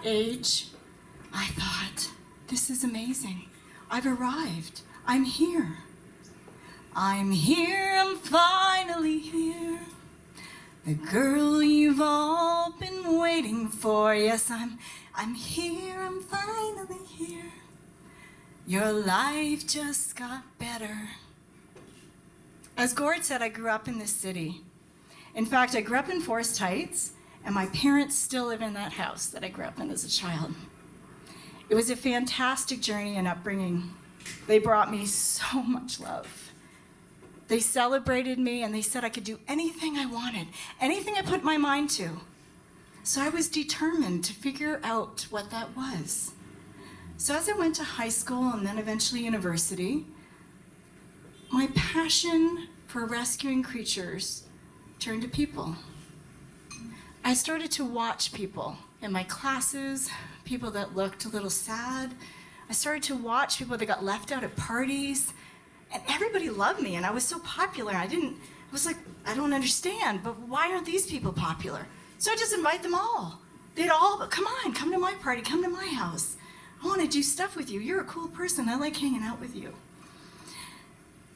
age, I thought, this is amazing. I've arrived. I'm here. I'm here, I'm finally here. The girl you've all been waiting for. Yes, I'm here, I'm finally here. Your life just got better. As Gord said, I grew up in this city. In fact, I grew up in Forest Heights, and my parents still live in that house that I grew up in as a child. It was a fantastic journey and upbringing. They brought me so much love. They celebrated me, and they said I could do anything I wanted, anything I put my mind to. So I was determined to figure out what that was. So as I went to high school and then eventually university, my passion for rescuing creatures turned to people. I started to watch people in my classes, people that looked a little sad. I started to watch people that got left out at parties, and everybody loved me, and I was so popular. I was like, I don't understand, but why aren't these people popular? So I just invite them all. They'd all, come on, come to my party, come to my house. I want to do stuff with you. You're a cool person. I like hanging out with you.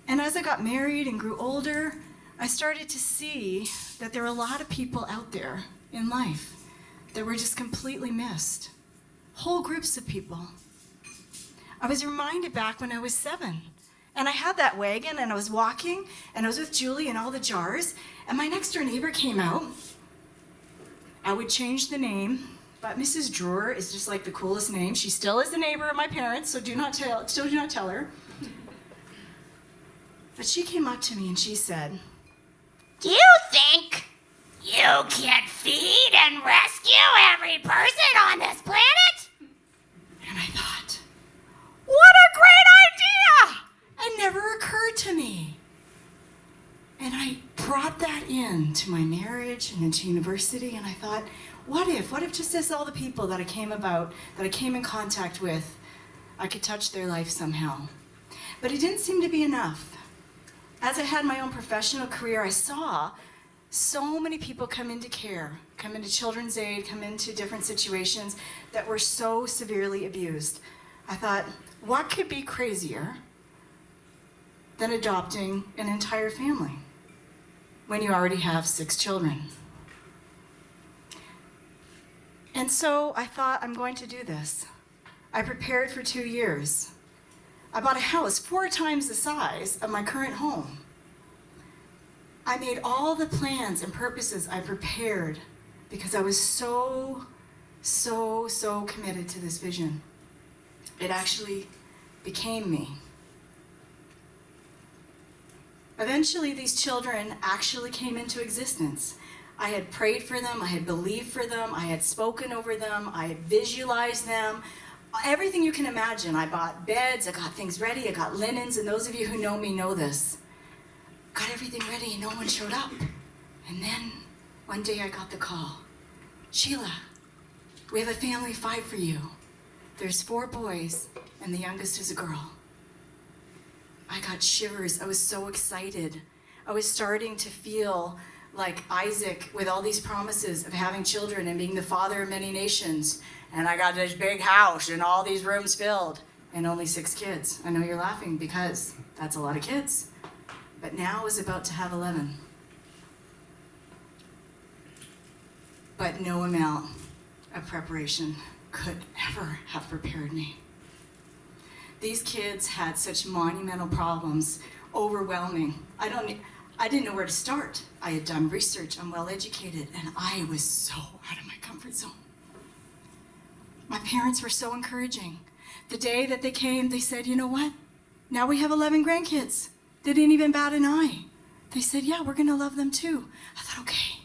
And as I got married and grew older, I started to see that there were a lot of people out there in life that were just completely missed. Whole groups of people. I was reminded back when I was 7, and I had that wagon, and I was walking, and I was with Julie and all the jars, and my next door neighbor came out. I would change the name, but Mrs. Drewer is just like the coolest name. She still is the neighbor of my parents, so do not tell her. But she came up to me and she said, "Do you think you can feed and rescue every person on this planet?" And I thought, what a great idea! It never occurred to me. And I brought that into my marriage and into university, and I thought, what if just as all the people that I came in contact with, I could touch their life somehow. But it didn't seem to be enough. As I had my own professional career, I saw so many people come into care, come into children's aid, come into different situations that were so severely abused. I thought, what could be crazier than adopting an entire family when you already have 6 children? And so I thought, I'm going to do this. I prepared for 2 years. I bought a house 4 times the size of my current home. I made all the plans and purposes. I prepared because I was so committed to this vision. It actually became me. Eventually, these children actually came into existence. I had prayed for them, I had believed for them, I had spoken over them, I had visualized them. Everything you can imagine. I bought beds, I got things ready, I got linens, and those of you who know me know this. Got everything ready and no one showed up. And then one day I got the call. "Sheila, we have a family of 5 for you. There's 4 boys and the youngest is a girl." I got shivers. I was so excited. I was starting to feel like Isaac with all these promises of having children and being the father of many nations. And I got this big house and all these rooms filled and only 6 kids. I know you're laughing because that's a lot of kids. But now I was about to have 11. But no amount of preparation could ever have prepared me. These kids had such monumental problems, overwhelming. I didn't know where to start. I had done research, I'm well educated, and I was so out of my comfort zone. My parents were so encouraging. The day that they came, they said, "You know what? Now we have 11 grandkids." They didn't even bat an eye. They said, "Yeah, we're gonna love them too." I thought, okay,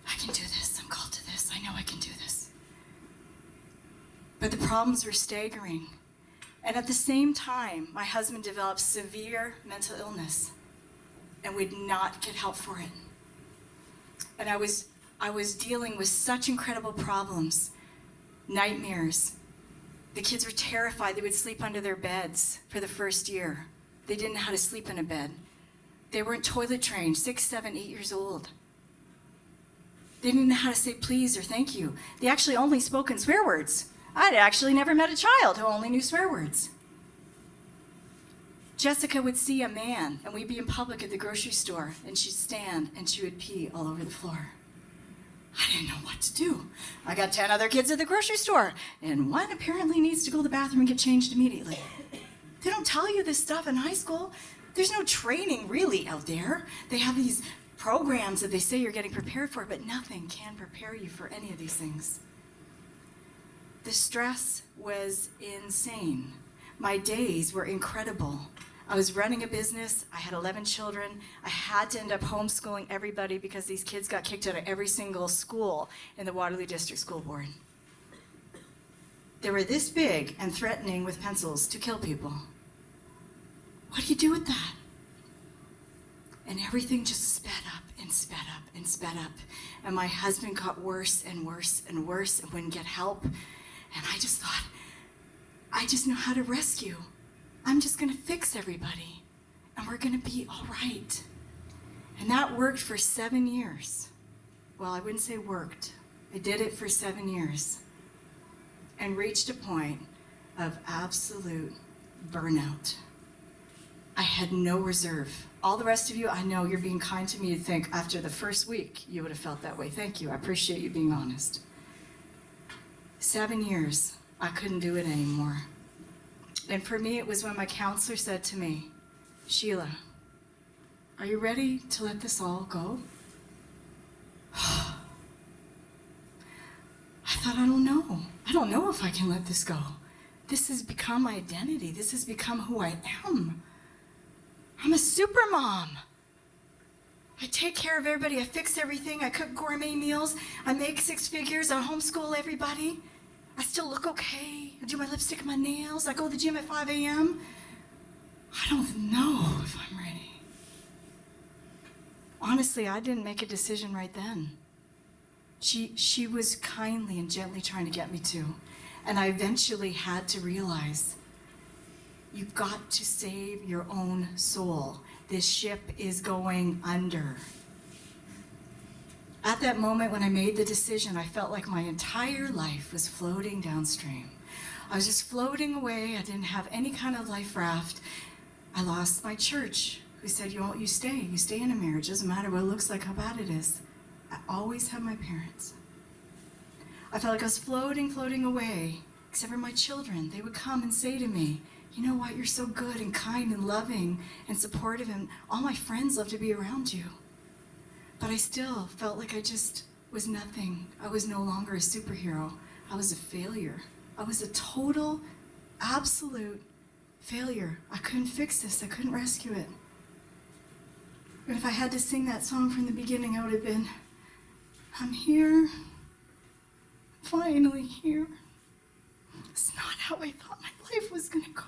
I can do this. I'm called to this. I know I can do this. But the problems were staggering. And at the same time, my husband developed severe mental illness and would not get help for it. And I was dealing with such incredible problems, nightmares. The kids were terrified. They would sleep under their beds for the first year. They didn't know how to sleep in a bed. They weren't toilet trained, 6, 7, 8 years old. They didn't know how to say please or thank you. They actually only spoke in swear words. I'd actually never met a child who only knew swear words. Jessica would see a man, and we'd be in public at the grocery store, and she'd stand, and she would pee all over the floor. I didn't know what to do. I got 10 other kids at the grocery store, and one apparently needs to go to the bathroom and get changed immediately. They don't tell you this stuff in high school. There's no training really out there. They have these programs that they say you're getting prepared for, but nothing can prepare you for any of these things. The stress was insane. My days were incredible. I was running a business. I had 11 children. I had to end up homeschooling everybody because these kids got kicked out of every single school in the Waterloo District School Board. They were this big and threatening with pencils to kill people. What do you do with that? And everything just sped up and sped up and sped up. And my husband got worse and worse and worse and wouldn't get help. And I just thought, I just know how to rescue. I'm just going to fix everybody. And we're going to be all right. And that worked for 7 years. Well, I wouldn't say worked. I did it for 7 years. And reached a point of absolute burnout. I had no reserve. All the rest of you, I know you're being kind to me to think after the first week you would have felt that way. Thank you. I appreciate you being honest. 7 years, I couldn't do it anymore. And for me, it was when my counselor said to me, Sheila, are you ready to let this all go? I thought, I don't know. I don't know if I can let this go. This has become my identity. This has become who I am. I'm a super mom. I take care of everybody. I fix everything. I cook gourmet meals. I make 6 figures. I homeschool everybody. I still look okay. I do my lipstick and my nails. I go to the gym at 5 a.m. I don't know if I'm ready. Honestly, I didn't make a decision right then. She was kindly and gently trying to get me to. And I eventually had to realize, you've got to save your own soul. This ship is going under. At that moment when I made the decision, I felt like my entire life was floating downstream. I was just floating away. I didn't have any kind of life raft. I lost my church, who said, you stay in a marriage. Doesn't matter what it looks like, how bad it is. I always have my parents. I felt like I was floating away, except for my children. They would come and say to me, you know what, you're so good and kind and loving and supportive, and all my friends love to be around you. But I still felt like I just was nothing. I was no longer a superhero. I was a failure. I was a total, absolute failure. I couldn't fix this. I couldn't rescue it. But if I had to sing that song from the beginning, I would have been, I'm here, finally here. It's not how I thought my life was going to go.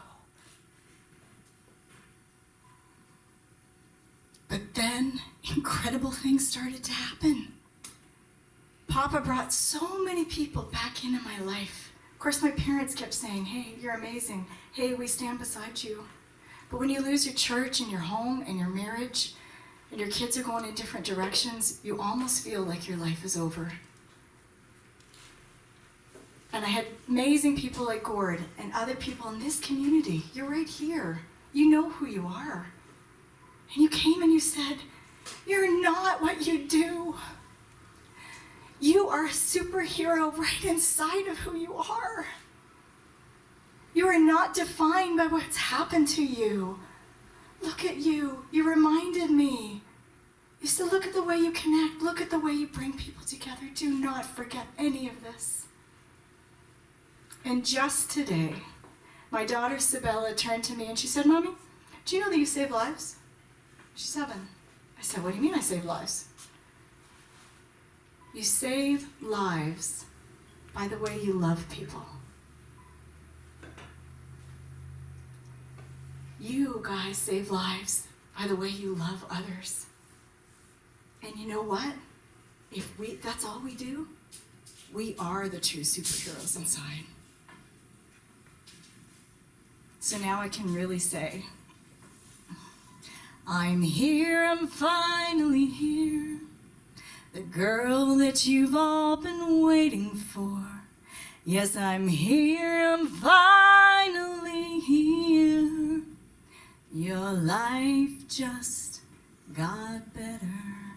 But then incredible things started to happen. Papa brought so many people back into my life. Of course, my parents kept saying, hey, you're amazing. Hey, we stand beside you. But when you lose your church and your home and your marriage, and your kids are going in different directions, you almost feel like your life is over. And I had amazing people like Gord and other people in this community. You're right here. You know who you are. And you came and you said, you're not what you do. You are a superhero right inside of who you are. You are not defined by what's happened to you. Look at you. You reminded me. You said, look at the way you connect. Look at the way you bring people together. Do not forget any of this. And just today, my daughter Sabella turned to me and she said, Mommy, do you know that you save lives? She's 7. I said, what do you mean I save lives? You save lives by the way you love people. You guys save lives by the way you love others. And you know what? If that's all we do, we are the true superheroes inside. So now I can really say, I'm here, I'm finally here. The girl that you've all been waiting for. Yes, I'm here, I'm finally here. Your life just got better.